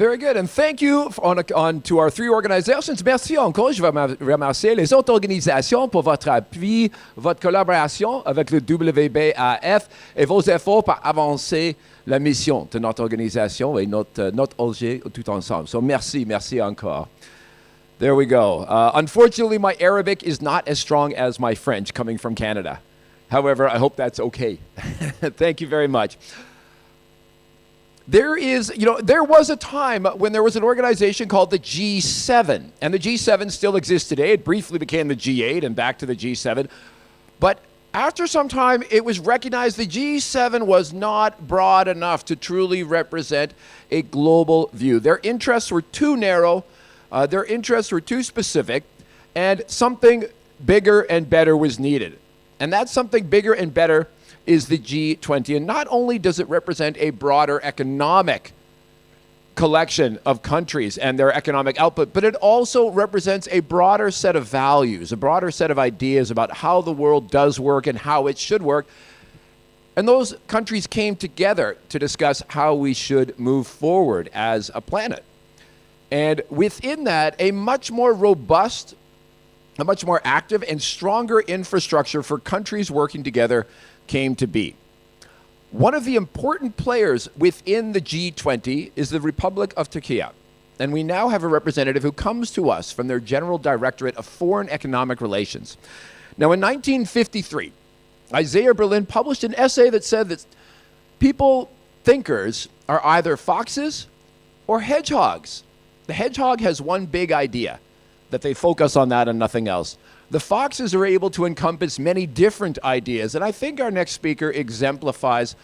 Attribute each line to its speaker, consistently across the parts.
Speaker 1: Very good. And thank you on to our three organizations. Merci encore. Je vais remercier les autres organisations pour votre appui, votre collaboration avec le WBAF et vos efforts pour avancer la mission de notre organisation et notre OG tout ensemble. So merci encore. There we go. Unfortunately, my Arabic is not as strong as my French coming from Canada. However, I hope that's okay. Thank you very much. There was a time when there was an organization called the G7, and the G7 still exists today. It briefly became the G8 and back to the G7. But after some time, it was recognized the G7 was not broad enough to truly represent a global view. Their interests were too narrow, their interests were too specific, and something bigger and better was needed. And that something bigger and better is the G20. And not only does it represent a broader economic collection of countries and their economic output, but it also represents a broader set of values, a broader set of ideas about how the world does work and how it should work. And those countries came together to discuss how we should move forward as a planet. And within that, a much more robust, a much more active and stronger infrastructure for countries working together came to be. One of the important players within the G20 is the Republic of Turkey. And we now have a representative who comes to us from their General Directorate of Foreign Economic Relations. Now, in 1953, Isaiah Berlin published an essay that said that thinkers are either foxes or hedgehogs. The hedgehog has one big idea, that they focus on that and nothing else. The foxes are able to encompass many different ideas, and I think our next speaker exemplifies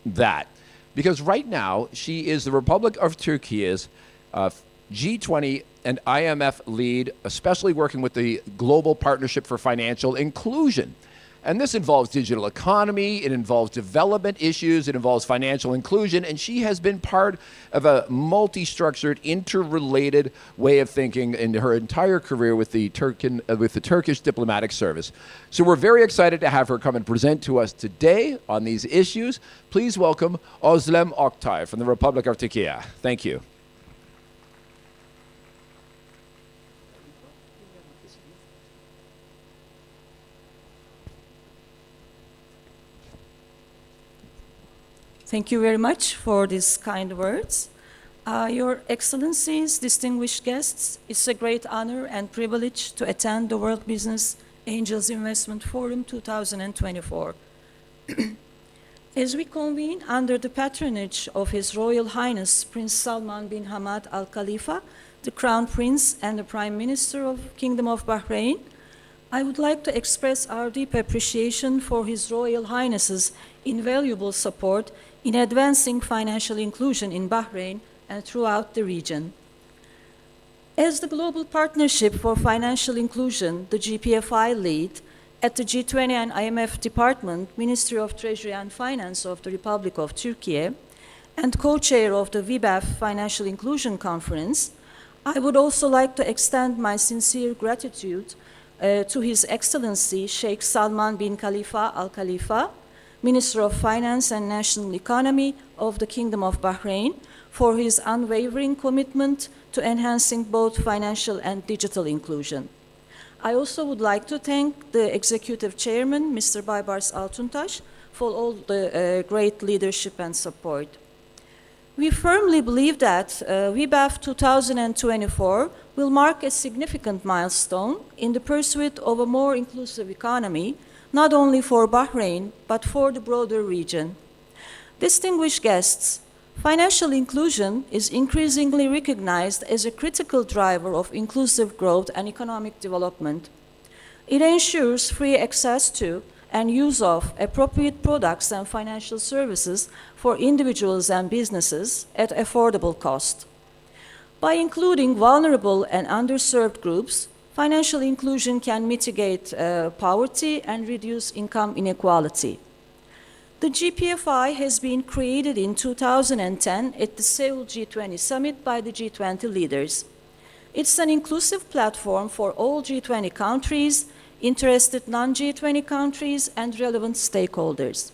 Speaker 1: that. Because right now, she is the Republic of Turkey's G20 and IMF lead, especially working with the Global Partnership for Financial Inclusion. And this involves digital economy, it involves development issues, it involves financial inclusion, and she has been part of a multi-structured, interrelated way of thinking in her entire career with the Turkish diplomatic service. So we're very excited to have her come and present to us today on these issues. Please welcome Ozlem Oktay from the Republic of Turkey. Thank you.
Speaker 2: Thank you very much for these kind words. Your Excellencies, distinguished guests, it's a great honor and privilege to attend the World Business Angels Investment Forum 2024. As we convene under the patronage of His Royal Highness Prince Salman bin Hamad Al Khalifa, the Crown Prince and the Prime Minister of Kingdom of Bahrain, I would like to express our deep appreciation for His Royal Highness's invaluable support in advancing financial inclusion in Bahrain and throughout the region. As the Global Partnership for Financial Inclusion, the GPFI lead, at the G20 and IMF Department, Ministry of Treasury and Finance of the Republic of Turkey, and co-chair of the WBAF Financial Inclusion Conference, I would also like to extend my sincere gratitude to His Excellency Sheikh Salman bin Khalifa Al Khalifa, Minister of Finance and National Economy of the Kingdom of Bahrain, for his unwavering commitment to enhancing both financial and digital inclusion. I also would like to thank the Executive Chairman, Mr. Baybars Altuntaş, for all the great leadership and support. We firmly believe that WBAF 2024 will mark a significant milestone in the pursuit of a more inclusive economy, not only for Bahrain, but for the broader region. Distinguished guests, financial inclusion is increasingly recognized as a critical driver of inclusive growth and economic development. It ensures free access to and use of appropriate products and financial services for individuals and businesses at affordable cost. By including vulnerable and underserved groups, financial inclusion can mitigate poverty and reduce income inequality. The GPFI has been created in 2010 at the Seoul G20 Summit by the G20 leaders. It's an inclusive platform for all G20 countries, interested non-G20 countries, and relevant stakeholders.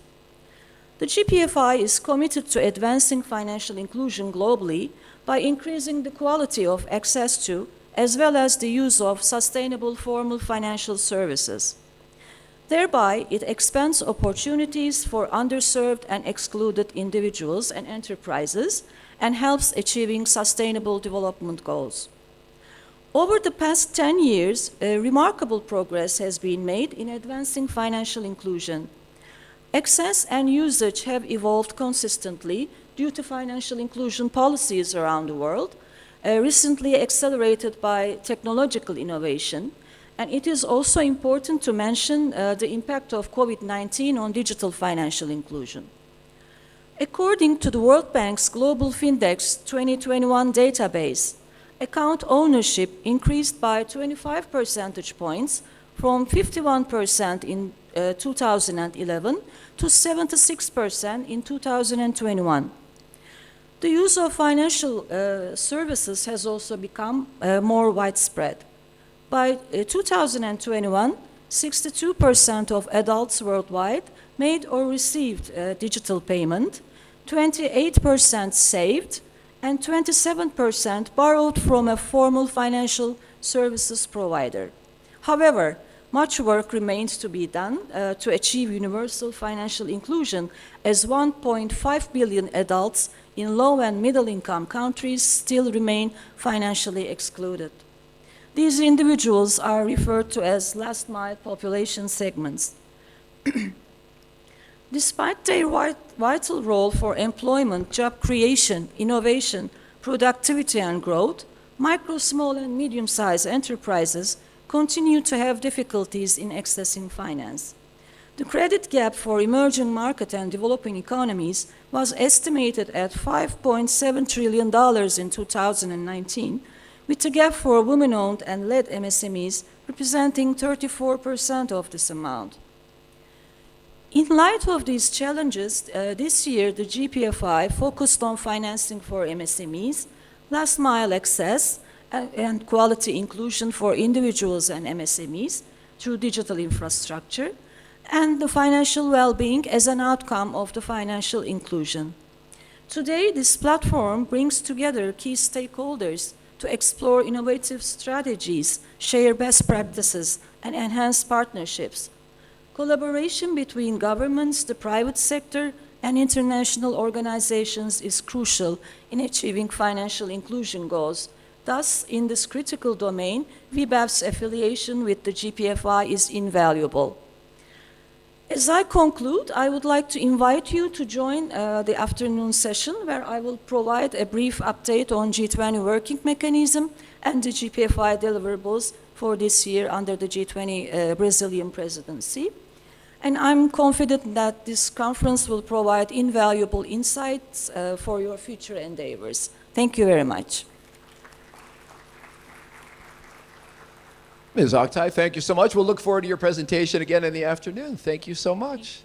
Speaker 2: The GPFI is committed to advancing financial inclusion globally by increasing the quality of access to, as well as the use of sustainable formal financial services. Thereby, it expands opportunities for underserved and excluded individuals and enterprises and helps achieving sustainable development goals. Over the past 10 years, remarkable progress has been made in advancing financial inclusion. Access and usage have evolved consistently due to financial inclusion policies around the world, recently accelerated by technological innovation. And it is also important to mention the impact of COVID-19 on digital financial inclusion. According to the World Bank's Global Findex 2021 database, account ownership increased by 25 percentage points from 51% in 2011 to 76% in 2021. The use of financial services has also become more widespread. By 2021, 62% of adults worldwide made or received digital payment, 28% saved, and 27% borrowed from a formal financial services provider. However, much work remains to be done to achieve universal financial inclusion, as 1.5 billion adults in low and middle income countries still remain financially excluded. These individuals are referred to as last mile population segments. Despite their vital role for employment, job creation, innovation, productivity, and growth, micro, small, and medium-sized enterprises continue to have difficulties in accessing finance. The credit gap for emerging market and developing economies was estimated at $5.7 trillion in 2019, with the gap for women-owned and led MSMEs representing 34% of this amount. In light of these challenges, this year the GPFI focused on financing for MSMEs, last mile access, and quality inclusion for individuals and MSMEs through digital infrastructure, and the financial well-being as an outcome of the financial inclusion. Today, this platform brings together key stakeholders to explore innovative strategies, share best practices, and enhance partnerships. Collaboration between governments, the private sector, and international organizations is crucial in achieving financial inclusion goals. Thus, in this critical domain, WBAF's affiliation with the GPFI is invaluable. As I conclude, I would like to invite you to join the afternoon session, where I will provide a brief update on G20 working mechanism and the GPFI deliverables for this year under the G20 Brazilian presidency. And I'm confident that this conference will provide invaluable insights for your future endeavors. Thank you very much.
Speaker 1: Ms. Oktay, thank you so much. We'll look forward to your presentation again in the afternoon. Thank you so much.